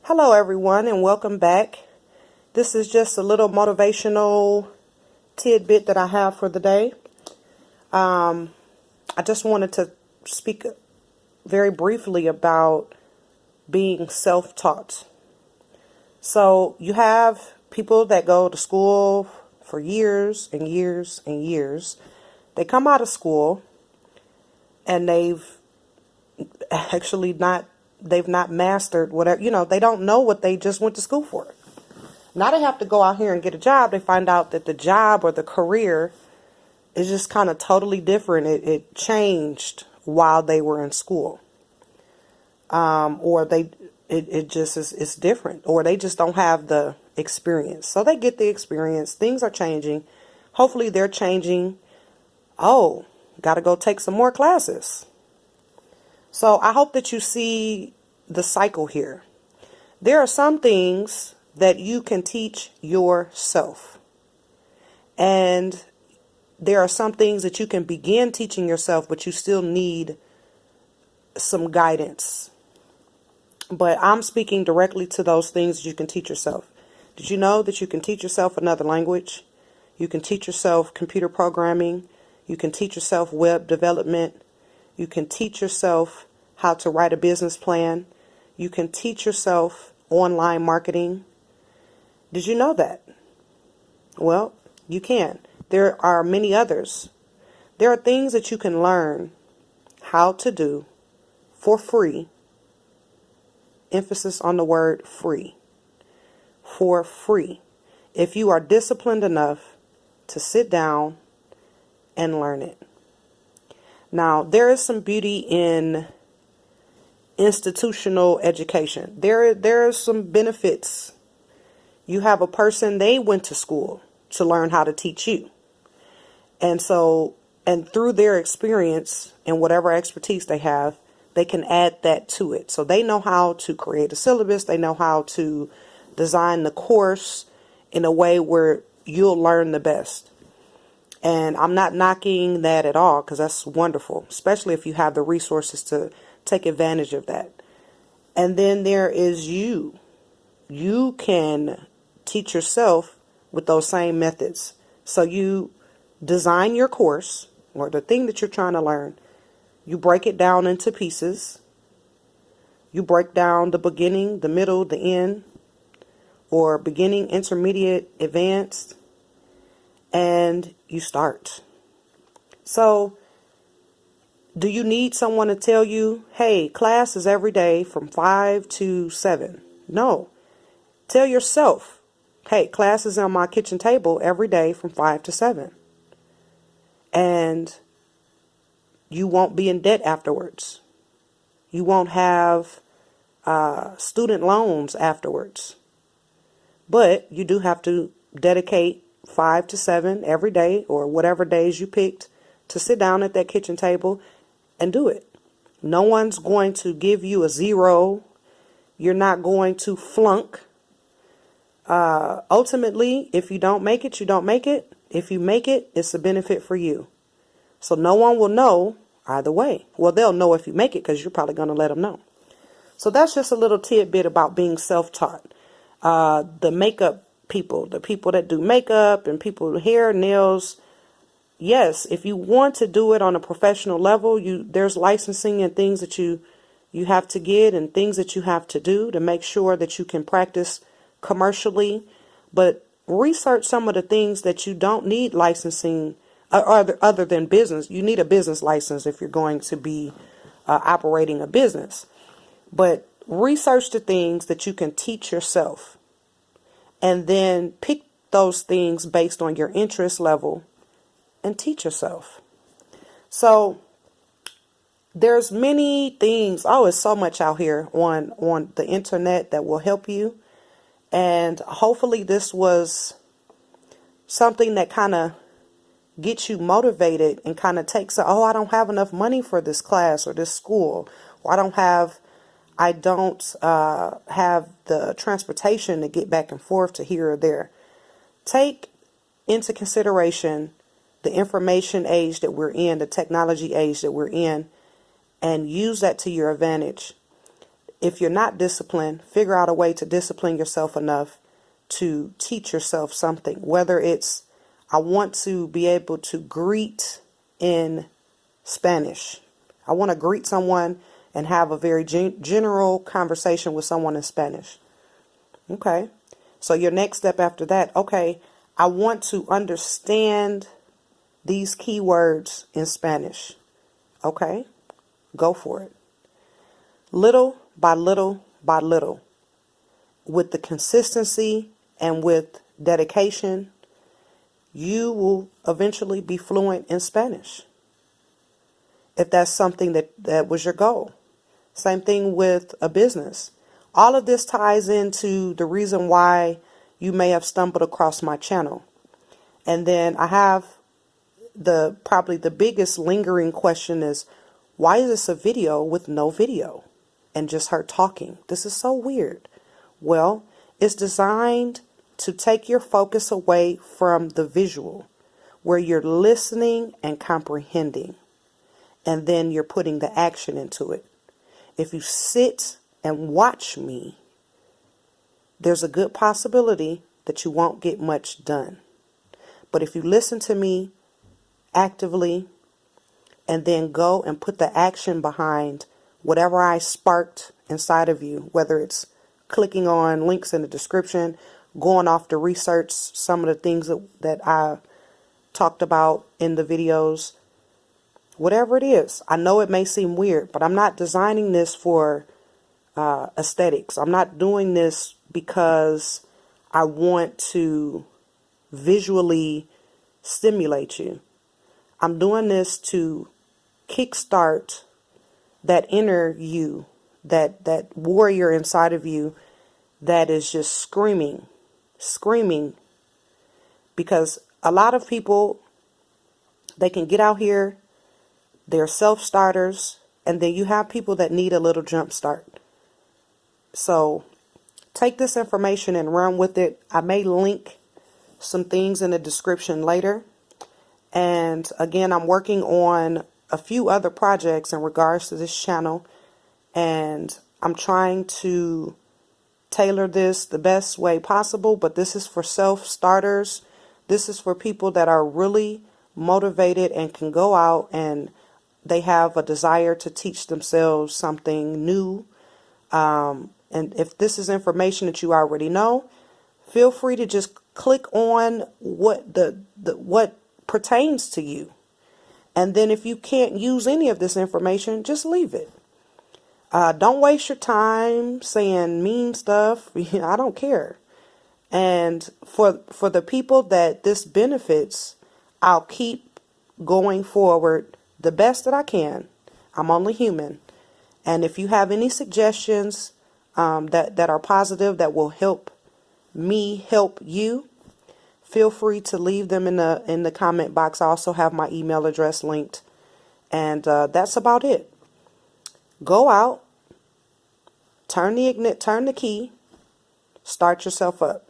Hello, everyone, and welcome back. This is just a little motivational tidbit that I have for the day. I just wanted to speak very briefly about being self-taught. So you have people that go to school for years and years and years. They come out of school and they've not mastered whatever, they don't know what they just went to school for. Now they have to go out here and get a job. They find out that the job or the career is just kind of totally different. It changed while they were in school. It just is, it's different, or they just don't have the experience. So they get the experience. Things are changing. Hopefully they're changing. Oh, got to go take some more classes. So I hope that you see the cycle here. There are some things that you can teach yourself. And there are some things that you can begin teaching yourself, but you still need some guidance. But I'm speaking directly to those things that you can teach yourself. Did you know that you can teach yourself another language? You can teach yourself computer programming. You can teach yourself web development. You can teach yourself how to write a business plan. You can teach yourself online marketing. Did you know that? Well, you can. There are many others. There are things that you can learn how to do for free. Emphasis on the word free. For free. If you are disciplined enough to sit down and learn it. Now, there is some beauty in institutional education. There are some benefits. You have a person, they went to school to learn how to teach you. And through their experience and whatever expertise they have, they can add that to it. So they know how to create a syllabus. They know how to design the course in a way where you'll learn the best. And I'm not knocking that at all, because that's wonderful, especially if you have the resources to take advantage of that. And then there is you. You can teach yourself with those same methods. So you design your course or the thing that you're trying to learn. You break it down into pieces. You break down the beginning, the middle, the end, or beginning, intermediate, advanced, and you start. So do you need someone to tell you, hey, class is every day from 5 to 7? No. Tell yourself, hey, class is on my kitchen table every day from 5 to 7. And you won't be in debt afterwards. You won't have student loans afterwards. But you do have to dedicate 5 to 7 every day, or whatever days you picked, to sit down at that kitchen table and do it. No one's going to give you a 0. You're not going to flunk. Ultimately, if you don't make it, you don't make it. If you make it, it's a benefit for you. So no one will know either way. Well, they'll know if you make it, because you're probably going to let them know. So that's just a little tidbit about being self-taught. The makeup people, the people that do makeup and people hair, nails. Yes, if you want to do it on a professional level, there's licensing and things that you have to get, and things that you have to do to make sure that you can practice commercially. But research some of the things that you don't need licensing other than business. You need a business license if you're going to be operating a business. But research the things that you can teach yourself, and then pick those things based on your interest level and teach yourself. So there's many things. Oh, it's so much out here on the internet that will help you. And hopefully this was something that kind of gets you motivated and kind of takes, I don't have enough money for this class or this school, or I don't have the transportation to get back and forth to here or there. Take into consideration the information age that we're in, the technology age that we're in, and use that to your advantage. if you're not disciplined, figure out a way to discipline yourself enough to teach yourself something. Whether it's, I want to be able to greet in Spanish. I want to greet someone and have a very general conversation with someone in Spanish. Okay. So your next step after that, okay, I want to understand these keywords in Spanish. Okay. Go for it. Little by little by little, with the consistency and with dedication, you will eventually be fluent in Spanish. If that's something that was your goal. Same thing with a business. All of this ties into the reason why you may have stumbled across my channel. And then I have probably the biggest lingering question is, why is this a video with no video and just her talking? This is so weird. Well, it's designed to take your focus away from the visual, where you're listening and comprehending, and then you're putting the action into it. If you sit and watch me, there's a good possibility that you won't get much done. But if you listen to me actively and then go and put the action behind whatever I sparked inside of you, whether it's clicking on links in the description, going off to research some of the things that I talked about in the videos, whatever it is. I know it may seem weird, but I'm not designing this for aesthetics. I'm not doing this because I want to visually stimulate you. I'm doing this to kickstart that inner you, that warrior inside of you that is just screaming, because a lot of people, they can get out here, they're self-starters, and then you have people that need a little jump start. So take this information and run with it. I may link some things in the description later. And again, I'm working on a few other projects in regards to this channel, and I'm trying to tailor this the best way possible, but this is for self-starters. This is for people that are really motivated and can go out and they have a desire to teach themselves something new. And if this is information that you already know, feel free to just click on what what pertains to you. And then if you can't use any of this information, just leave it. Don't waste your time saying mean stuff. I don't care. And for the people that this benefits, I'll keep going forward the best that I can. I'm only human. And if you have any suggestions that are positive, that will help me help you, feel free to leave them in the comment box. I also have my email address linked. And that's about it. Go out, turn the key, start yourself up.